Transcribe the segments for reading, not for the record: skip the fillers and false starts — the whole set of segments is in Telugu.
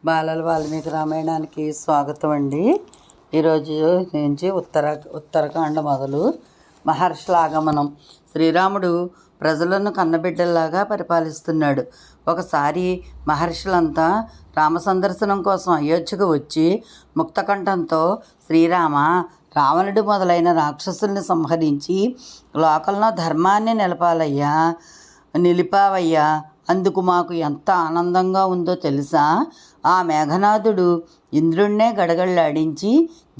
బాలల వాల్మీకి రామాయణానికి స్వాగతం అండి. ఈరోజు నుంచి ఉత్తరకాండ మొదలు మహర్షుల ఆగమనం. శ్రీరాముడు ప్రజలను కన్నబిడ్డల్లాగా పరిపాలిస్తున్నాడు. ఒకసారి మహర్షులంతా రామ సందర్శనం కోసం అయోధ్యకు వచ్చి ముక్తకంఠంతో శ్రీరామ, రావణుడు మొదలైన రాక్షసుల్ని సంహరించి లోకంలో ధర్మాన్ని నిలిపావయ్యా, అందుకు మాకు ఎంత ఆనందంగా ఉందో తెలుసా? ఆ మేఘనాథుడు ఇంద్రుణ్ణే గడగళ్ళాడించి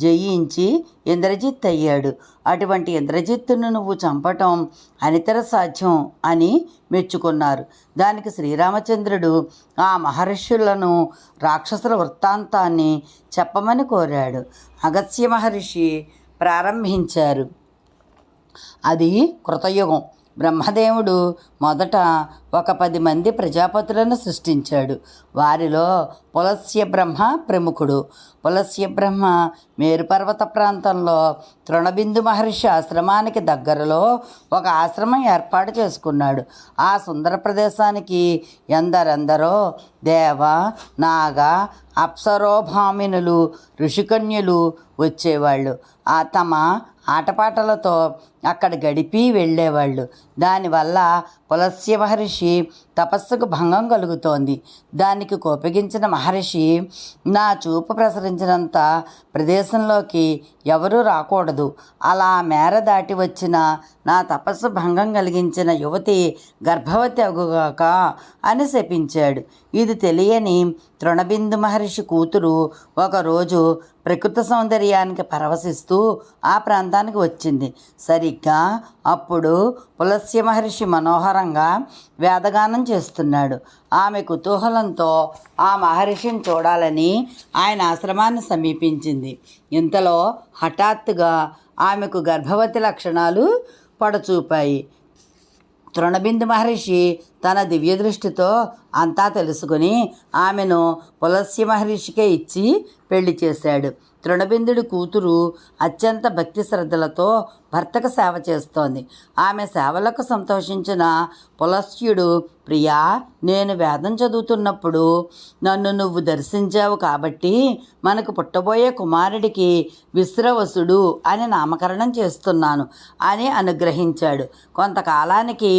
జయించి ఇంద్రజిత్ అయ్యాడు. అటువంటి ఇంద్రజిత్తును నువ్వు చంపటం అనితర సాధ్యం అని మెచ్చుకున్నారు. దానికి శ్రీరామచంద్రుడు ఆ మహర్షులను రాక్షసుల వృత్తాంతాన్ని చెప్పమని కోరాడు. అగస్త్య మహర్షి ప్రారంభించారు. అది కృతయుగం. బ్రహ్మదేవుడు మొదట ఒక 10 మంది ప్రజాపతులను సృష్టించాడు. వారిలో పులస్య బ్రహ్మ ప్రముఖుడు. పులస్య బ్రహ్మ మేరుపర్వత ప్రాంతంలో తృణబిందు మహర్షి ఆశ్రమానికి దగ్గరలో ఒక ఆశ్రమం ఏర్పాటు చేసుకున్నాడు. ఆ సుందర ప్రదేశానికి ఎందరెందరో దేవ, నాగ, అప్సరోభామినులు, ఋషికన్యులు వచ్చేవాళ్ళు. తమ ఆటపాటలతో అక్కడ గడిపి వెళ్ళేవాళ్ళు. దానివల్ల పులస్య మహర్షి తపస్సుకు భంగం కలుగుతోంది. దానికి కోపగించిన మహర్షి, నా చూపు ప్రసరించినంత ప్రదేశంలోకి ఎవరూ రాకూడదు, అలా మేర దాటి వచ్చిన నా తపస్సు భంగం కలిగించిన యువతి గర్భవతి అగుగాక అని శపించాడు. ఇది తెలియని తృణబిందు మహర్షి కూతురు ఒకరోజు ప్రకృతి సౌందర్యానికి పరవశిస్తూ ఆ ప్రాంతానికి వచ్చింది. సరిగ్గా అప్పుడు పులస్య మహర్షి మనోహరంగా వేదగానం చేస్తున్నాడు. ఆమె కుతూహలంతో ఆ మహర్షిని చూడాలని ఆయన ఆశ్రమాన్ని సమీపించింది. ఇంతలో హఠాత్తుగా ఆమెకు గర్భవతి లక్షణాలు పడచూపాయి. తృణబిందు మహర్షి తన దివ్య దృష్టితో అంతా తెలుసుకుని ఆమెను పులస్య మహర్షికే ఇచ్చి పెళ్లి చేశాడు. తృణబిందుడి కూతురు అత్యంత భక్తి శ్రద్ధలతో భర్తకు సేవ చేస్తోంది. ఆమె సేవలకు సంతోషించిన పులస్త్యుడు, ప్రియా, నేను వేదం చదువుతున్నప్పుడు నన్ను నువ్వు దర్శించావు కాబట్టి మనకు పుట్టబోయే కుమారుడికి విశ్రవసుడు అని నామకరణం చేస్తున్నాను అని అనుగ్రహించాడు. కొంతకాలానికి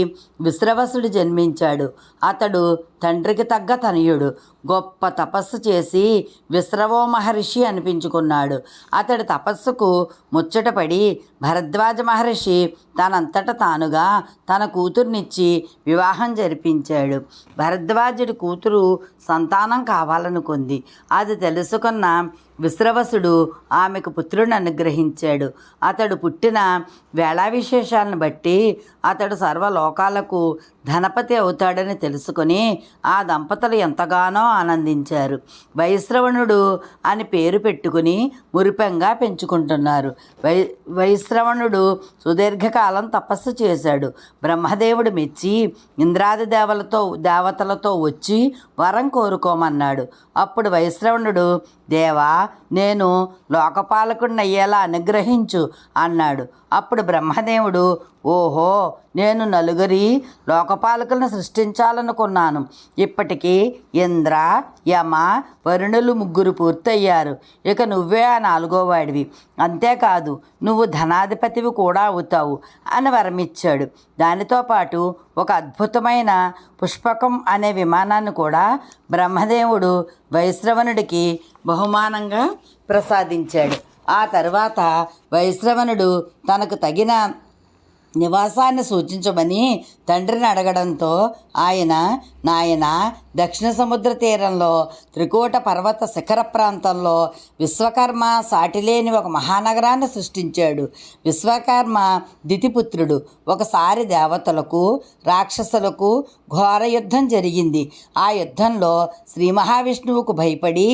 విశ్రవసుడు జన్మించాడు. అతడు తండ్రికి తగ్గ తనయుడు. గొప్ప తపస్సు చేసి విశ్రవో మహర్షి అనిపించుకున్నాడు. అతడి తపస్సుకు ముచ్చటపడి భరద్వాజ మహర్షి తనంతట తానుగా తన కూతుర్నిచ్చి వివాహం జరిపించాడు. భరద్వాజుడి కూతురు సంతానం కావాలనుకుంది. అది తెలుసుకున్న విశ్రవసుడు ఆమెకు పుత్రుని అనుగ్రహించాడు. అతడు పుట్టిన వేళా విశేషాలను బట్టి అతడు సర్వలోకాలకు ధనపతి అవుతాడని తెలుసుకొని ఆ దంపతులు ఎంతగానో ఆనందించారు. వైశ్రవణుడు అని పేరు పెట్టుకుని మురిపెంగా పెంచుకుంటున్నారు. వైశ్రవణుడు సుదీర్ఘకాలం తపస్సు చేశాడు. బ్రహ్మదేవుడు మెచ్చి ఇంద్రాది దేవతలతో వచ్చి వరం కోరుకోమన్నాడు. అప్పుడు వైశ్రవణుడు, దేవా, నేను లోకపాలకుడిని అయ్యేలా అనుగ్రహించు అన్నాడు. అప్పుడు బ్రహ్మదేవుడు, ఓహో, నేను నలుగురి లోకపాలకులను సృష్టించాలనుకున్నాను. ఇప్పటికీ ఇంద్ర, యమ, వరుణులు 3 పూర్తయ్యారు. ఇక నువ్వే ఆ 4వ వాడివి. అంతేకాదు, నువ్వు ధనాధిపతివి కూడా అవుతావు అని వరమిచ్చాడు. దానితో పాటు ఒక అద్భుతమైన పుష్పకం అనే విమానాన్ని కూడా బ్రహ్మదేవుడు వైశ్రవణుడికి బహుమానంగా ప్రసాదించాడు. ఆ తర్వాత వైశ్రవణుడు తనకు తగిన నివాసాన్ని సూచించమని తండ్రిని అడగడంతో ఆయన, నాయన, దక్షిణ సముద్ర తీరంలో త్రికూట పర్వత శిఖర ప్రాంతంలో విశ్వకర్మ సాటిలేని ఒక మహానగరాన్ని సృష్టించాడు. విశ్వకర్మ దితిపుత్రుడు. ఒకసారి దేవతలకు రాక్షసులకు ఘోర యుద్ధం జరిగింది. ఆ యుద్ధంలో శ్రీ మహావిష్ణువుకు భయపడి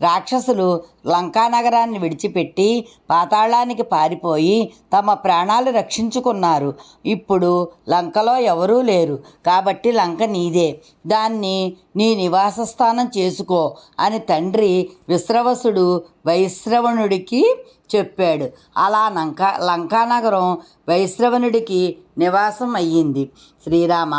రాక్షసులు లంకా నగరాన్ని విడిచిపెట్టి పాతాళానికి పారిపోయి తమ ప్రాణాలు రక్షించుకున్నారు. ఇప్పుడు లంకలో ఎవరూ లేరు కాబట్టి లంక నీదే, దాన్ని నీ నివాస స్థానం చేసుకో అని తండ్రి విశ్రవసుడు వైశ్రవణుడికి చెప్పాడు. అలా లంకానగరం వైశ్రవణుడికి నివాసం అయ్యింది. శ్రీరామ,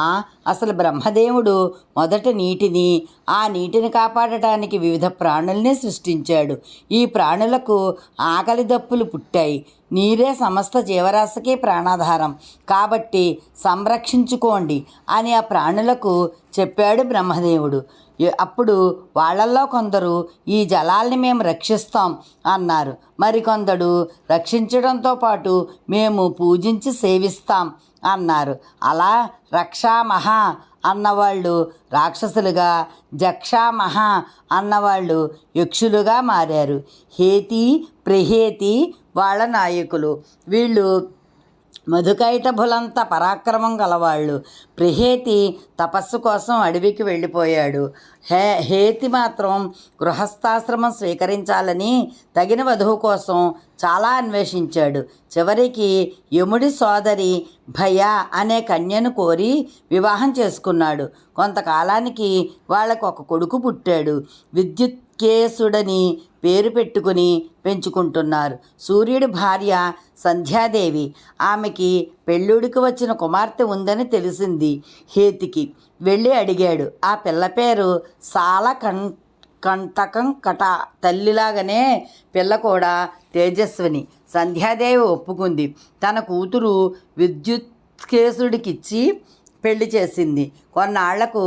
అసలు బ్రహ్మదేవుడు మొదట నీటిని, ఆ నీటిని కాపాడటానికి వివిధ ప్రాణుల్ని సృష్టించాడు. ఈ ప్రాణులకు ఆకలి దప్పులు పుట్టాయి. నీరే సమస్త జీవరాశికి ప్రాణాధారం కాబట్టి సంరక్షించుకోండి అని ఆ ప్రాణులకు చెప్పాడు బ్రహ్మదేవుడు. అప్పుడు వాళ్ళల్లో కొందరు ఈ జలాల్ని మేము రక్షిస్తాం అన్నారు. మరికొందరు రక్షించడంతో పాటు మేము పూజించి సేవిస్తాం అన్నారు. అలా రక్షామహ అన్నవాళ్ళు రాక్షసులుగా, జక్షామహ అన్నవాళ్ళు యక్షులుగా మారారు. హేతి, ప్రహేతి వాళ్ళ నాయకులు. వీళ్ళు మధుకైటభులంత పరాక్రమం గలవాళ్ళు. ప్రహేతి తపస్సు కోసం అడవికి వెళ్ళిపోయాడు. హేతి మాత్రం గృహస్థాశ్రమం స్వీకరించాలని తగిన వధువు కోసం చాలా అన్వేషించాడు. చివరికి యముడి సోదరి భయ అనే కన్యను కోరి వివాహం చేసుకున్నాడు. కొంతకాలానికి వాళ్ళకు ఒక కొడుకు పుట్టాడు. విద్యుత్కేశుడని పేరు పెట్టుకుని పెంచుకుంటున్నారు. సూర్యుడి భార్య సంధ్యాదేవి. ఆమెకి పెళ్ళుడికి వచ్చిన కుమార్తె ఉందని తెలిసింది హేతికి. వెళ్ళి అడిగాడు. ఆ పిల్ల పేరు కంటకం కట. తల్లిలాగానే పిల్ల కూడా తేజస్విని. సంధ్యాదేవి ఒప్పుకుంది. తన కూతురు విద్యుత్కేశుడికిచ్చి పెళ్లి చేసింది. కొన్నాళ్లకు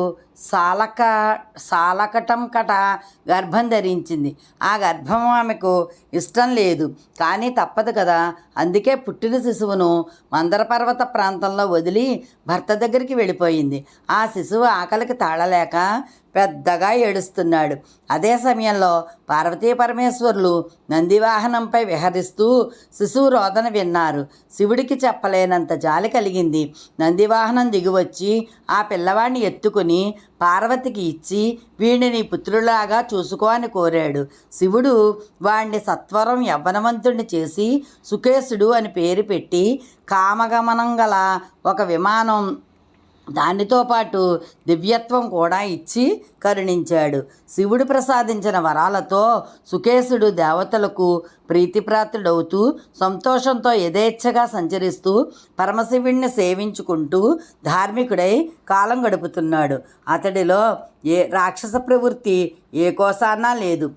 సాలకటం కట గర్భం ధరించింది. ఆ గర్భం ఆమెకు ఇష్టం లేదు, కానీ తప్పదు కదా. అందుకే పుట్టిన శిశువును మందరపర్వత ప్రాంతంలో వదిలి భర్త దగ్గరికి వెళ్ళిపోయింది. ఆ శిశువు ఆకలికి తాళలేక పెద్దగా ఏడుస్తున్నాడు. అదే సమయంలో పార్వతీ పరమేశ్వరులు నందివాహనంపై విహరిస్తూ శిశువు రోదన విన్నారు. శివుడికి చెప్పలేనంత జాలి కలిగింది. నందివాహనం దిగివచ్చి ఆ పిల్లవాడిని ఎత్తుకుని పార్వతికి ఇచ్చి వీడిని పుత్రులాగా చూసుకో అని కోరాడు. శివుడు వాణ్ణి సత్వరం యవ్వనవంతుడిని చేసి సుకేశుడు అని పేరు పెట్టి కామగమనం గల ఒక విమానం, దానితో పాటు దివ్యత్వం కూడా ఇచ్చి కరుణించాడు. శివుడు ప్రసాదించిన వరాలతో సుకేశుడు దేవతలకు ప్రీతిప్రాతుడవుతూ సంతోషంతో యథేచ్ఛగా సంచరిస్తూ పరమశివుణ్ణి సేవించుకుంటూ ధార్మికుడై కాలం గడుపుతున్నాడు. అతడిలో ఏ రాక్షస ప్రవృత్తి ఏ కోసానా లేదు.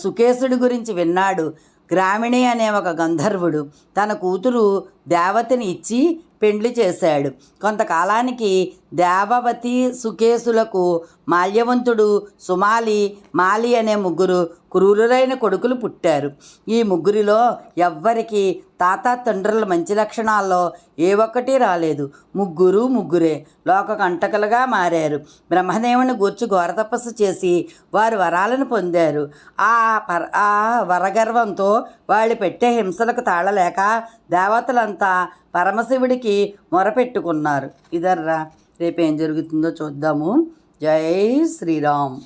సుకేశుడి గురించి విన్నాడు. గ్రామిణి అనే ఒక గంధర్వుడు తన కూతురు దేవతని ఇచ్చి పెండ్లి చేశాడు. కొంతకాలానికి దేవవతి సుకేశులకు మాల్యవంతుడు, సుమాలి, మాలి అనే ముగ్గురు క్రూరులైన కొడుకులు పుట్టారు. ఈ ముగ్గురిలో ఎవ్వరికి తండ్రుల మంచి లక్షణాల్లో ఏ ఒక్కటి రాలేదు. ముగ్గురే లోకకంటకులుగా మారారు. బ్రహ్మదేవుని గూర్చి ఘోర తపస్సు చేసి వారు వరాలను పొందారు. ఆ వరగర్వంతో వాళ్ళు పెట్టే హింసలకు తాళలేక దేవతలంతా పరమశివుడికి మొరపెట్టుకున్నారు. ఇదర్రా రేపు ఏం జరుగుతుందో చూద్దాము. జై శ్రీరామ్.